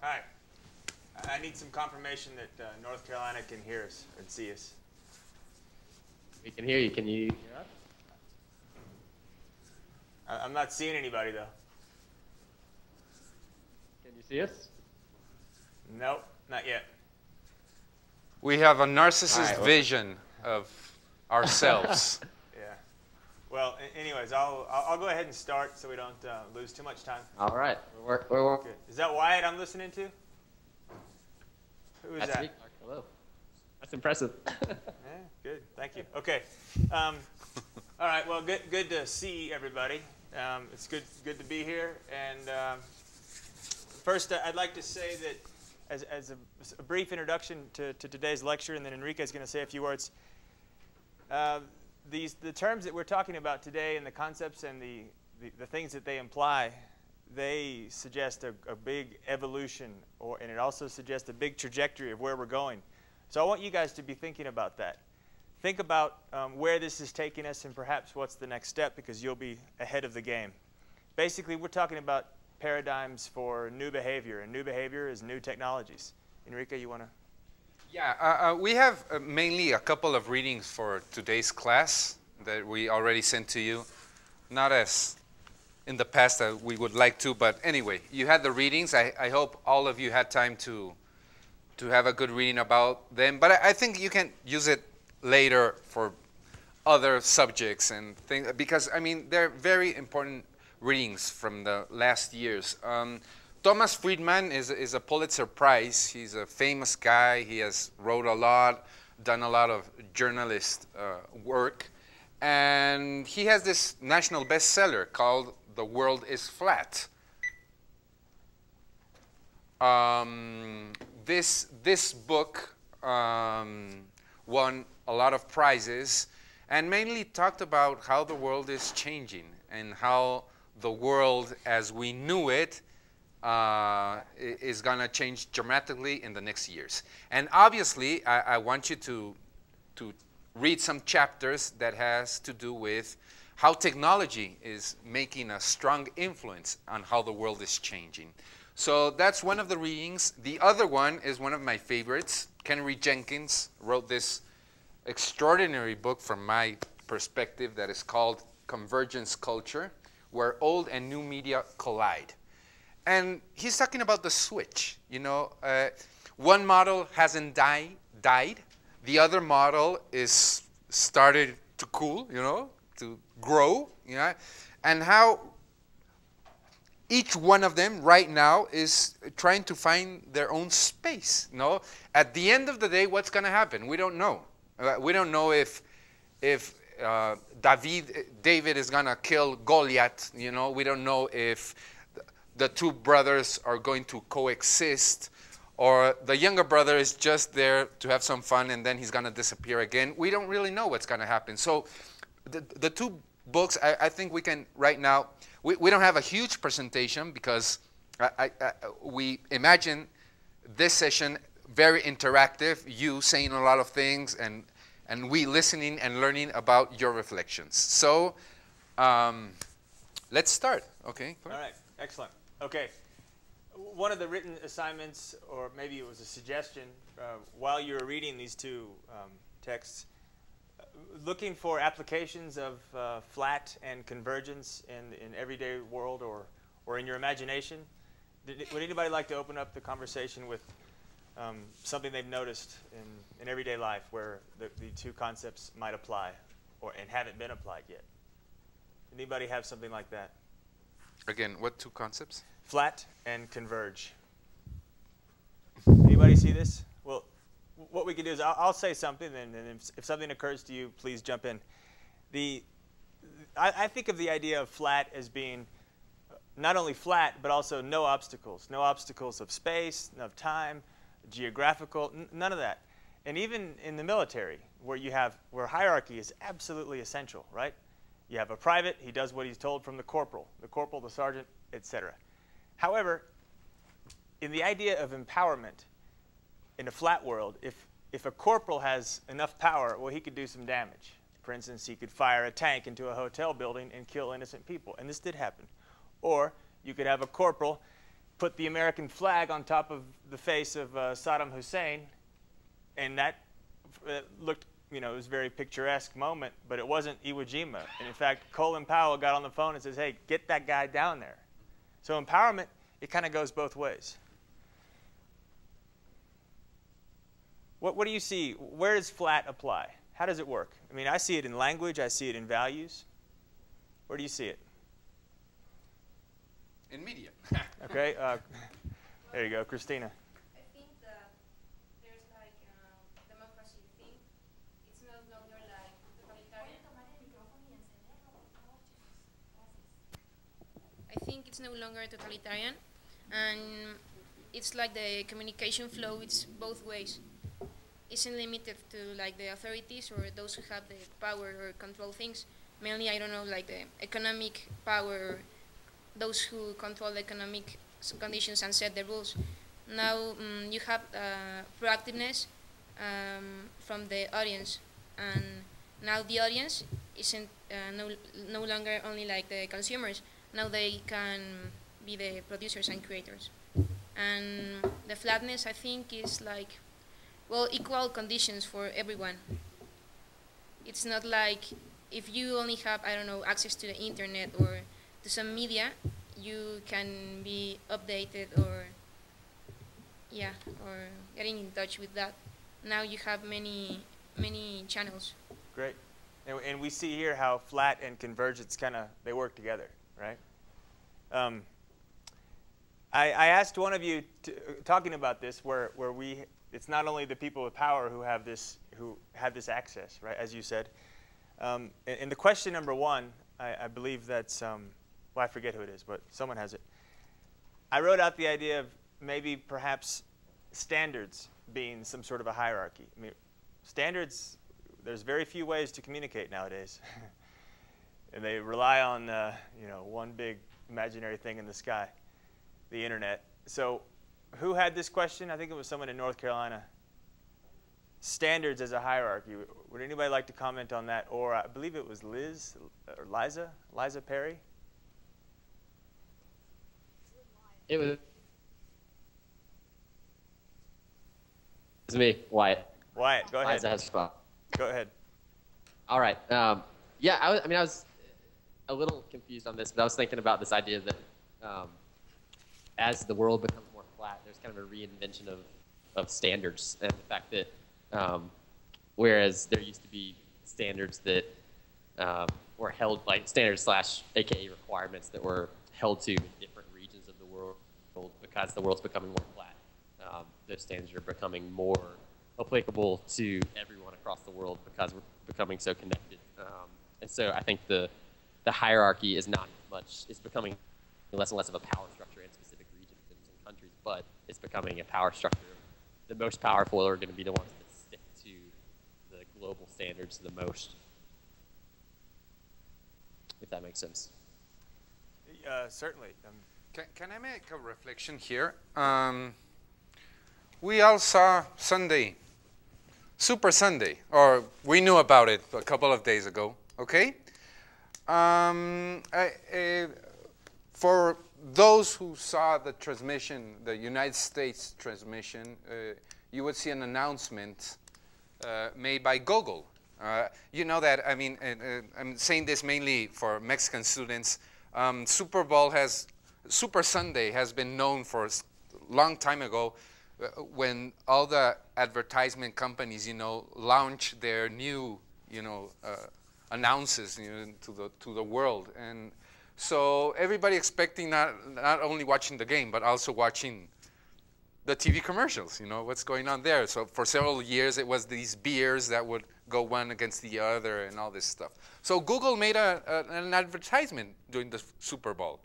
Hi. I need some confirmation that North Carolina can hear us and see us. We can hear you. Can you hear us? I'm not seeing anybody, though. Can you see us? Nope, not yet. We have a narcissist All right, well- vision of ourselves. Yeah. Well, anyways, I'll go ahead and start so we don't lose too much time. All right. We're Good. Is that Wyatt I'm listening to? Who is That's that? me. Hello. That's impressive. Yeah, good. Thank you. Okay. All right. Well, good to see everybody. It's good to be here. And first, I'd like to say that as a brief introduction to today's lecture, and then Enrique is going to say a few words. The terms that we're talking about today and the concepts and the things that they imply, they suggest a big evolution, and it also suggests a big trajectory of where we're going. So I want you guys to be thinking about that. Think about where this is taking us and perhaps what's the next step, because you'll be ahead of the game. Basically, we're talking about paradigms for new behavior, and new behavior is new technologies. Enrique, you want to? Yeah, we have mainly a couple of readings for today's class that we already sent to you. Not as in the past that we would like to, but anyway, you had the readings. I hope all of you had time to have a good reading about them. But I think you can use it later for other subjects and things, because, I mean, they're very important readings from the last years. Thomas Friedman is a Pulitzer Prize. He's a famous guy. He has wrote a lot, done a lot of journalist work. And he has this national bestseller called The World is Flat. This book won a lot of prizes and mainly talked about how the world is changing and how the world as we knew it is going to change dramatically in the next years. And obviously, I want you to read some chapters that has to do with how technology is making a strong influence on how the world is changing. So that's one of the readings. The other one is one of my favorites. Henry Jenkins wrote this extraordinary book from my perspective that is called Convergence Culture, where old and new media collide. And he's talking about the switch. You know, one model hasn't died. The other model is started to cool, you know, to grow, you know, and how each one of them right now is trying to find their own space. You know, at the end of the day, what's going to happen? We don't know. We don't know if David is going to kill Goliath. You know, we don't know if the two brothers are going to coexist, or the younger brother is just there to have some fun and then he's going to disappear again. We don't really know what's going to happen. So the two books, I think we can right now, we don't have a huge presentation because we imagine this session very interactive, you saying a lot of things and we listening and learning about your reflections. So let's start. Okay. All right. Excellent. Okay. One of the written assignments, or maybe it was a suggestion, while you were reading these two texts, looking for applications of flat and convergence in everyday world or in your imagination. Would anybody like to open up the conversation with something they've noticed in everyday life where the two concepts might apply and haven't been applied yet? Anybody have something like that? Again, what two concepts? Flat and converge. Anybody see this? Well, what we can do is I'll say something, and if something occurs to you, please jump in. I think of the idea of flat as being not only flat, but also no obstacles. No obstacles of space, of time, geographical, none of that. And even in the military, where hierarchy is absolutely essential, right? You have a private, he does what he's told from the corporal, the sergeant, etc. However, in the idea of empowerment in a flat world, if a corporal has enough power, well, he could do some damage. For instance, he could fire a tank into a hotel building and kill innocent people, and this did happen. Or you could have a corporal put the American flag on top of the face of Saddam Hussein, and that looked, it was a very picturesque moment, but it wasn't Iwo Jima. And in fact, Colin Powell got on the phone and says, hey, get that guy down there. So empowerment, it kind of goes both ways. What do you see? Where does flat apply? How does it work? I mean, I see it in language. I see it in values. Where do you see it? In media. Okay. There you go, Christina. I think that there's like democracy thing. It's no longer like totalitarian. I think it's no longer totalitarian, and it's like the communication flow. It's both ways. Isn't limited to like the authorities or those who have the power or control things. Mainly, I don't know, like the economic power, those who control the economic conditions and set the rules. Now you have proactiveness from the audience, and now the audience isn't no longer only like the consumers. Now they can be the producers and creators. And the flatness, I think, is like, well, equal conditions for everyone. It's not like if you only have, I don't know, access to the internet or to some media, you can be updated or, yeah, or getting in touch with that. Now you have many channels. Great. And we see here how flat and convergence they work together, right? I asked one of you, talking about this, where it's not only the people with power who have this access, right, as you said. In the question number one, I believe that's, well, I forget who it is, but someone has it. I wrote out the idea of maybe perhaps standards being some sort of a hierarchy. I mean, standards, there's very few ways to communicate nowadays. And they rely on, one big imaginary thing in the sky, the internet. So who had this question? I think it was someone in North Carolina. Standards as a hierarchy. Would anybody like to comment on that? Or I believe it was Liz or Liza Perry. It was me, Wyatt. Wyatt, go ahead. Liza has a spot. Go ahead. All right. Yeah, I was a little confused on this, but I was thinking about this idea that as the world becomes more flat, there's kind of a reinvention of standards, and the fact that whereas there used to be standards that were held, like standards / AKA requirements that were held to in different regions of the world, because the world's becoming more flat, those standards are becoming more applicable to everyone across the world because we're becoming so connected. And so I think the hierarchy is not much, it's becoming less and less of a power structure in specific regions and countries, but it's becoming a power structure. The most powerful are going to be the ones that stick to the global standards the most, if that makes sense. Certainly. Can I make a reflection here? We all saw Sunday, Super Sunday, or we knew about it a couple of days ago, okay? For those who saw the transmission, the United States transmission, you would see an announcement made by Google. You know that, I mean, I'm saying this mainly for Mexican students. Super Sunday has been known for a long time ago when all the advertisement companies, launch their new, announces to the world. And so everybody expecting not only watching the game, but also watching the TV commercials, what's going on there. So for several years, it was these beers that would go one against the other and all this stuff. So Google made an advertisement during the Super Bowl.